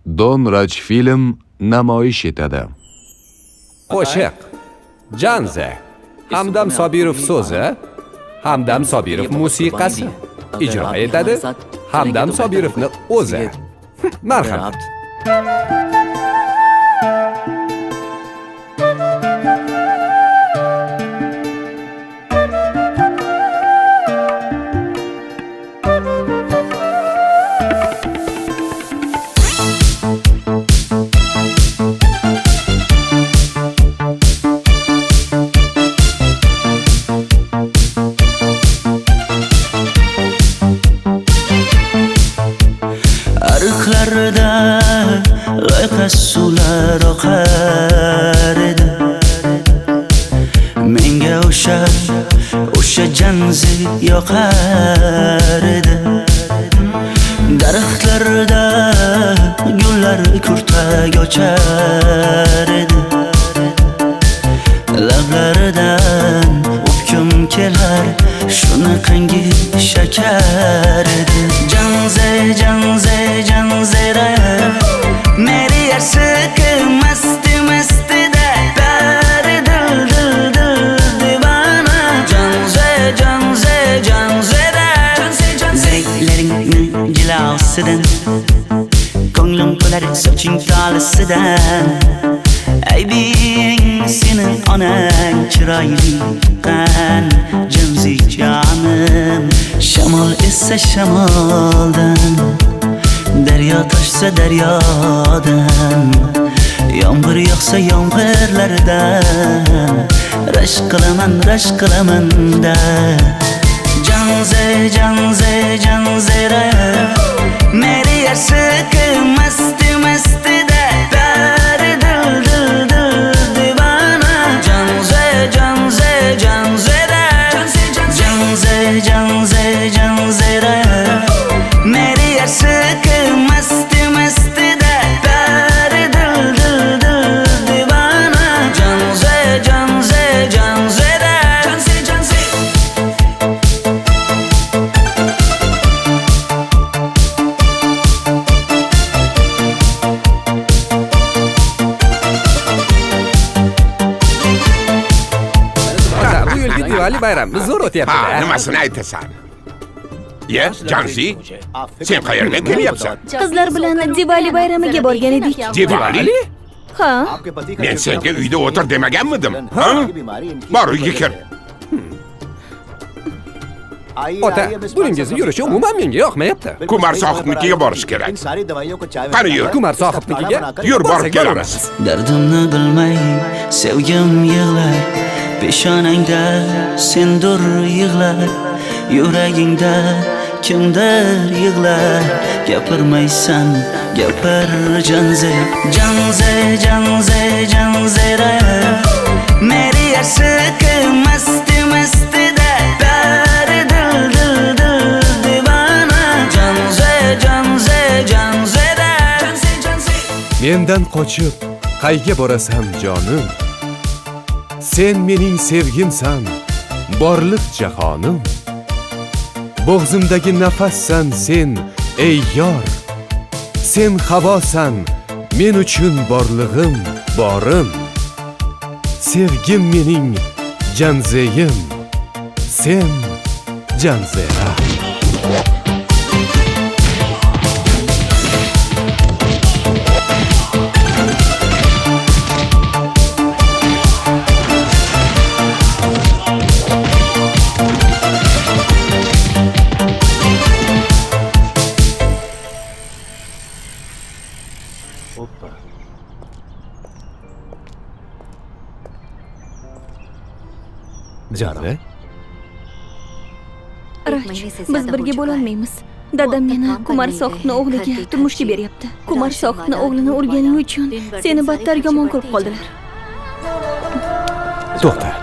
Don Rajfilm namoyish etadi. Qo'shiq Janze Hamdam Sobirov so'zi, Hamdam Sobirov musiqasi. Ijro etadi Hamdam Sobirovni o'zi. Marhamat. Arıqlarda g'ayqas suvlar oqar edi. Menga o'sha janzi yoqar edi. Daraxtlarda gullar kurtak ochar edi. Lablaridan o'pkim kelar, shunaqangi shakar edi. Janzera meri aşıkı masti da Dari dil divana Janzera Zevklerin cilasıdan Ko'nglim to'lar soching tolisidan Aybing sening onang chiroyli qan Janzi jonim Shamol esa shamoldan Daryo toshsa daryodan Yomg'ir yog'sa yomg'irlardan Rashk qilaman da Janzera Meri aşıkı masti da Dari dil divana Janzera Meri aşıkı masti da Dari dil divana Janzera Bu yilgi Diwali bayrami zo'r o'tyapti-da. Nimasini aytasan? Ye, Janzi, sen qayerdan kelyapsan? Qizlar bilan Diwali bayramiga borgan edik. Diwali? Ha? Men senga uyda o'tir demaganmidim? Ha? Bor uyga kir. Ota, buningizni yurishi umuman menga yoqmayapti. Kumar sohibnikiga borish kerak. Qani yur. Kumar sohibnikiga Yur, borib kelamiz. Dardimni bilmay sevgim yig'lar Peshonangda sendur yig'lar Yuragingda kimdir yig'lar Gapirmaysan gapir Janzera Meri aşıkı masti da Dari dil divana Janzera Mendan qochib qayga borasan jonim? Sen mening sevgimsan, borliq jahonim. Bo'g'zimdagi nafassan sen, ey yor. Sen havosan, men uchun borlig'im, borim. Sevgim mening janzeyim, sen Janzera. Janze? Raj, biz birga bo'lolmaymiz. Dadam meni Kumar sohibni o'g'liga turmushga beryapti. Kumar sohibni o'g'lini urganing uchun seni battar yomon ko'rib qoldilar. To'xta.